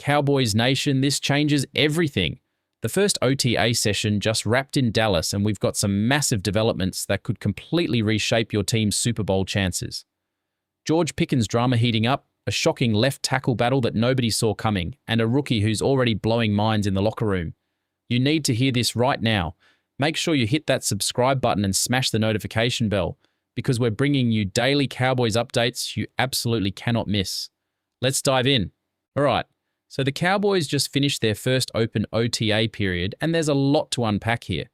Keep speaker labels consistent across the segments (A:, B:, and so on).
A: Cowboys Nation, this changes everything. The first OTA session just wrapped in Dallas, and we've got some massive developments that could completely reshape your team's Super Bowl chances. George Pickens drama heating up, a shocking left tackle battle that nobody saw coming, and a rookie who's already blowing minds in the locker room. You need to hear this right now. Make sure you hit that subscribe button and smash the notification bell, because we're bringing you daily Cowboys updates you absolutely cannot miss. Let's dive in. All right, so the Cowboys just finished their first open OTA period, and there's a lot to unpack here.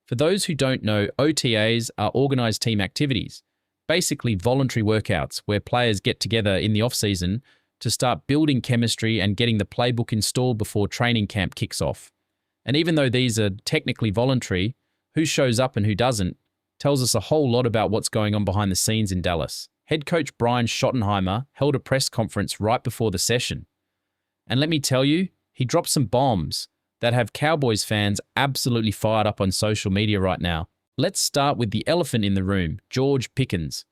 A: For those who don't know, OTAs are organized team activities, basically voluntary workouts where players get together in the off-season to start building chemistry and getting the playbook installed before training camp kicks off. And even though these are technically voluntary, who shows up and who doesn't tells us a whole lot about what's going on behind the scenes in Dallas. Head coach Brian Schottenheimer held a press conference right before the session. And let me tell you, he dropped some bombs that have Cowboys fans absolutely fired up on social media right now. Let's start with the elephant in the room, George Pickens.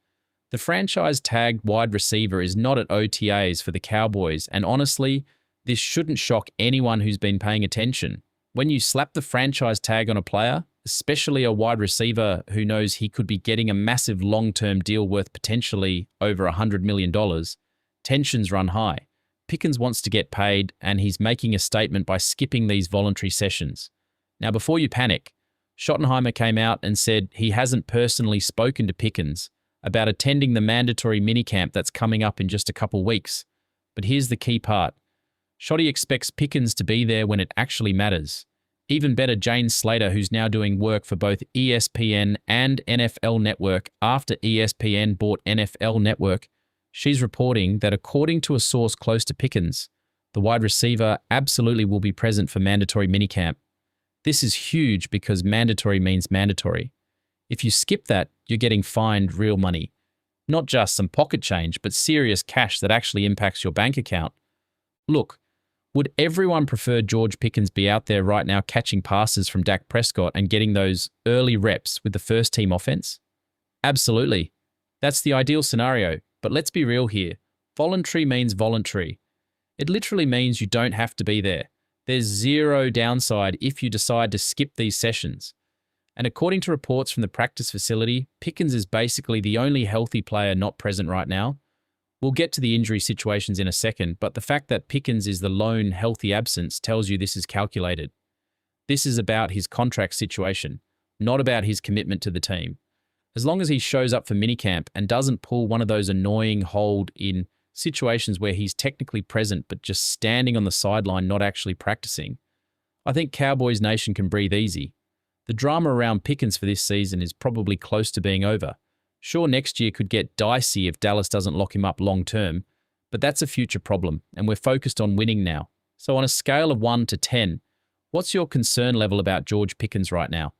A: The franchise-tagged wide receiver is not at OTAs for the Cowboys, and honestly, this shouldn't shock anyone who's been paying attention. When you slap the franchise tag on a player, especially a wide receiver who knows he could be getting a massive long-term deal worth potentially over $100 million, tensions run high. Pickens wants to get paid, and he's making a statement by skipping these voluntary sessions. Now, before you panic, Schottenheimer came out and said he hasn't personally spoken to Pickens about attending the mandatory minicamp that's coming up in just a couple weeks. But here's the key part. Schotty expects Pickens to be there when it actually matters. Even better, Jane Slater, who's now doing work for both ESPN and NFL Network after ESPN bought NFL Network, she's reporting that according to a source close to Pickens, the wide receiver absolutely will be present for mandatory minicamp. This is huge because mandatory means mandatory. If you skip that, you're getting fined real money. Not just some pocket change, but serious cash that actually impacts your bank account. Look, would everyone prefer George Pickens be out there right now catching passes from Dak Prescott and getting those early reps with the first team offense? Absolutely. That's the ideal scenario, but let's be real here. Voluntary means voluntary. It literally means you don't have to be there. There's zero downside if you decide to skip these sessions. And according to reports from the practice facility, Pickens is basically the only healthy player not present right now. We'll get to the injury situations in a second, but the fact that Pickens is the lone healthy absence tells you this is calculated. This is about his contract situation, not about his commitment to the team. As long as he shows up for minicamp and doesn't pull one of those annoying hold in situations where he's technically present but just standing on the sideline not actually practicing, I think Cowboys Nation can breathe easy. The drama around Pickens for this season is probably close to being over. Sure, next year could get dicey if Dallas doesn't lock him up long term, but that's a future problem, and we're focused on winning now. So on a scale of 1 to 10, what's your concern level about George Pickens right now?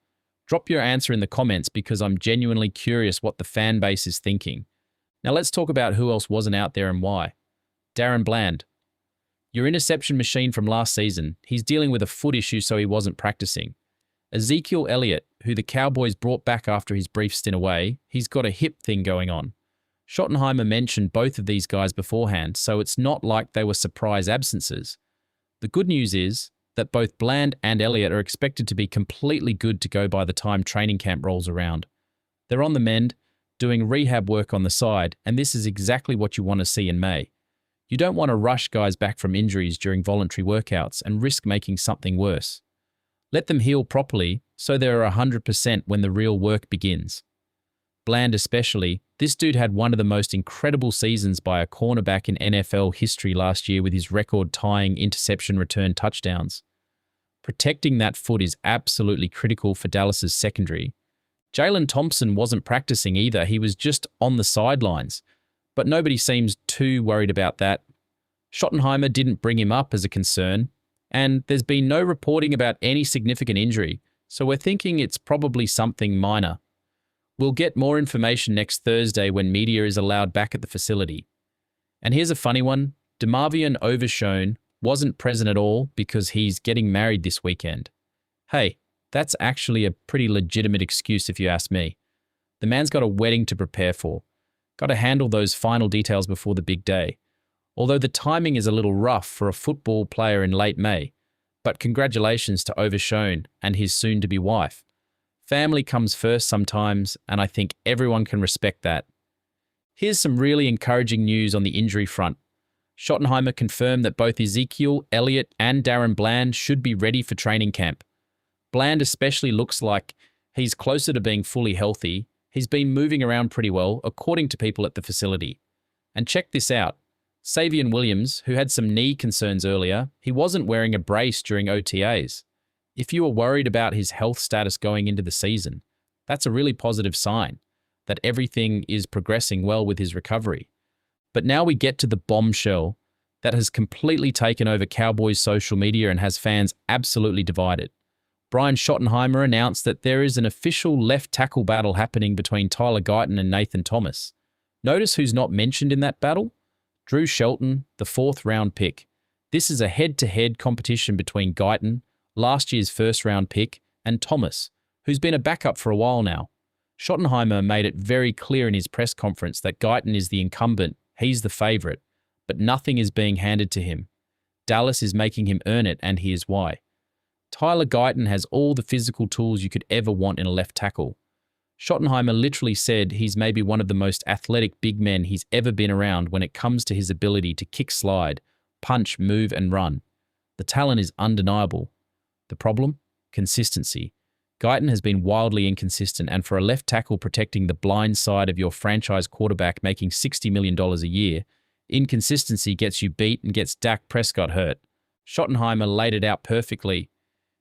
A: Drop your answer in the comments because I'm genuinely curious what the fan base is thinking. Now let's talk about who else wasn't out there and why. Darren Bland. Your interception machine from last season, he's dealing with a foot issue so he wasn't practicing. Ezekiel Elliott, who the Cowboys brought back after his brief stint away, he's got a hip thing going on. Schottenheimer mentioned both of these guys beforehand, so it's not like they were surprise absences. The good news is that both Bland and Elliott are expected to be completely good to go by the time training camp rolls around. They're on the mend, doing rehab work on the side, and this is exactly what you want to see in May. You don't want to rush guys back from injuries during voluntary workouts and risk making something worse. Let them heal properly so they're 100% when the real work begins. Bland especially, this dude had one of the most incredible seasons by a cornerback in NFL history last year with his record-tying interception return touchdowns. Protecting that foot is absolutely critical for Dallas's secondary. Jalen Thompson wasn't practicing either, he was just on the sidelines, but nobody seems too worried about that. Schottenheimer didn't bring him up as a concern, and there's been no reporting about any significant injury, so we're thinking it's probably something minor. We'll get more information next Thursday when media is allowed back at the facility. And here's a funny one. DeMarvion Overshown wasn't present at all because he's getting married this weekend. Hey, that's actually a pretty legitimate excuse if you ask me. The man's got a wedding to prepare for. Got to handle those final details before the big day. although the timing is a little rough for a football player in late May. But congratulations to Overshone and his soon-to-be wife. Family comes first sometimes, and I think everyone can respect that. Here's some really encouraging news on the injury front. Schottenheimer confirmed that both Ezekiel Elliott and Darren Bland should be ready for training camp. Bland especially looks like he's closer to being fully healthy. He's been moving around pretty well, according to people at the facility. And check this out. Savion Williams, who had some knee concerns earlier, he wasn't wearing a brace during OTAs. If you were worried about his health status going into the season, that's a really positive sign that everything is progressing well with his recovery. But now we get to the bombshell that has completely taken over Cowboys social media and has fans absolutely divided. Brian Schottenheimer announced that there is an official left tackle battle happening between Tyler Guyton and Nathan Thomas. Notice who's not mentioned in that battle? Drew Shelton, the 4th-round pick. This is a head-to-head competition between Guyton, last year's first-round pick, and Thomas, who's been a backup for a while now. Schottenheimer made it very clear in his press conference that Guyton is the incumbent, he's the favourite, but nothing is being handed to him. Dallas is making him earn it, and here's why. Tyler Guyton has all the physical tools you could ever want in a left tackle. Schottenheimer literally said he's maybe one of the most athletic big men he's ever been around when it comes to his ability to kick slide, punch, move, and run. The talent is undeniable. The problem? Consistency. Guyton has been wildly inconsistent, and for a left tackle protecting the blind side of your franchise quarterback making $60 million a year, inconsistency gets you beat and gets Dak Prescott hurt. Schottenheimer laid it out perfectly.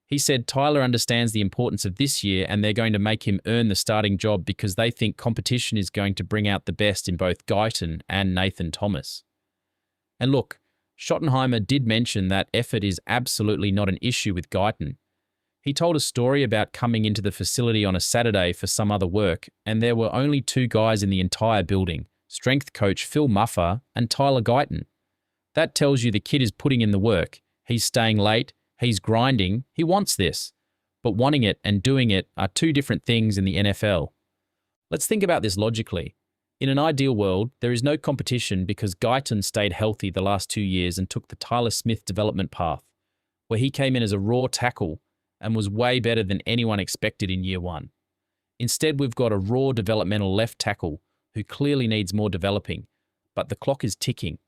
A: He said Tyler understands the importance of this year and they're going to make him earn the starting job because they think competition is going to bring out the best in both Guyton and Nathan Thomas. And look, Schottenheimer did mention that effort is absolutely not an issue with Guyton. He told a story about coming into the facility on a Saturday for some other work, and there were only 2 guys in the entire building, strength coach Phil Muffer and Tyler Guyton. That tells you the kid is putting in the work. He's staying late. He's grinding, he wants this. But wanting it and doing it are 2 different things in the NFL. Let's think about this logically. In an ideal world, there is no competition because Guyton stayed healthy the last 2 years and took the Tyler Smith development path, where he came in as a raw tackle and was way better than anyone expected in year 1. Instead, we've got a raw developmental left tackle who clearly needs more developing, but the clock is ticking.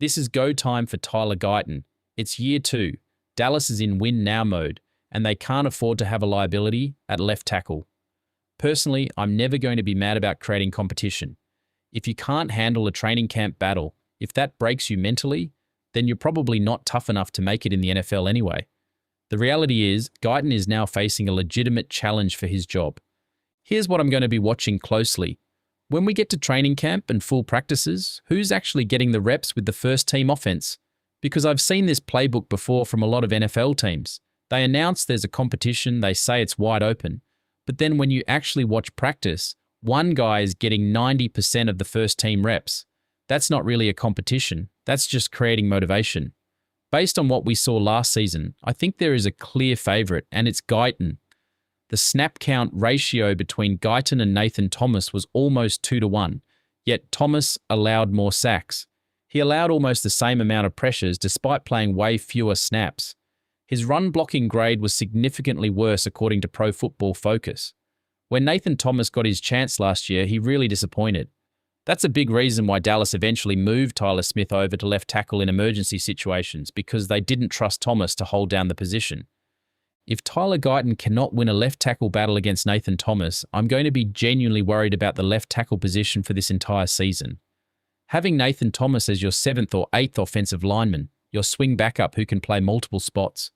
A: This is go time for Tyler Guyton. It's year 2. Dallas is in win-now mode, and they can't afford to have a liability at left tackle. Personally, I'm never going to be mad about creating competition. If you can't handle a training camp battle, if that breaks you mentally, then you're probably not tough enough to make it in the NFL anyway. The reality is, Guyton is now facing a legitimate challenge for his job. Here's what I'm going to be watching closely. When we get to training camp and full practices, who's actually getting the reps with the first-team offense? Because I've seen this playbook before from a lot of NFL teams. They announce there's a competition, they say it's wide open, but then when you actually watch practice, one guy is getting 90% of the first team reps. That's not really a competition, that's just creating motivation. Based on what we saw last season, I think there is a clear favourite, and it's Guyton. The snap count ratio between Guyton and Nathan Thomas was almost 2-1, yet Thomas allowed more sacks. He allowed almost the same amount of pressures despite playing way fewer snaps. His run blocking grade was significantly worse according to Pro Football Focus. When Nathan Thomas got his chance last year, he really disappointed. That's a big reason why Dallas eventually moved Tyler Smith over to left tackle in emergency situations, because they didn't trust Thomas to hold down the position. If Tyler Guyton cannot win a left tackle battle against Nathan Thomas, I'm going to be genuinely worried about the left tackle position for this entire season. Having Nathan Thomas as your 7th or 8th offensive lineman, your swing backup who can play multiple spots,